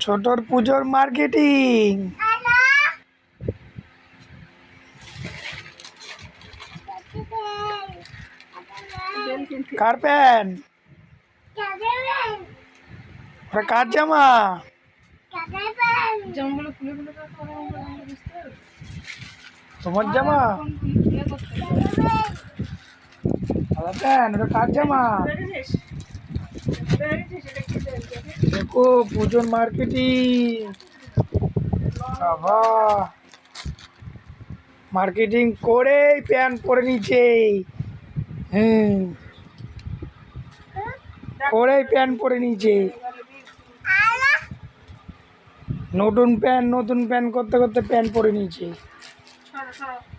ছোটর পুজোর মার্কেটিং। কার প্যান? ওটা কার জামা? তোমার জামা? দাদা প্যান, ওটা কার জামা? দেখো পুজোর মার্কেটিং। বাবা, মার্কেটিং করেই প্যান্ট পরে নিচ্ছে। করেই প্যান্ট পরে নিচ্ছে। নতুন প্যান্ট করতে করতে প্যান্ট পরে নিচ্ছে।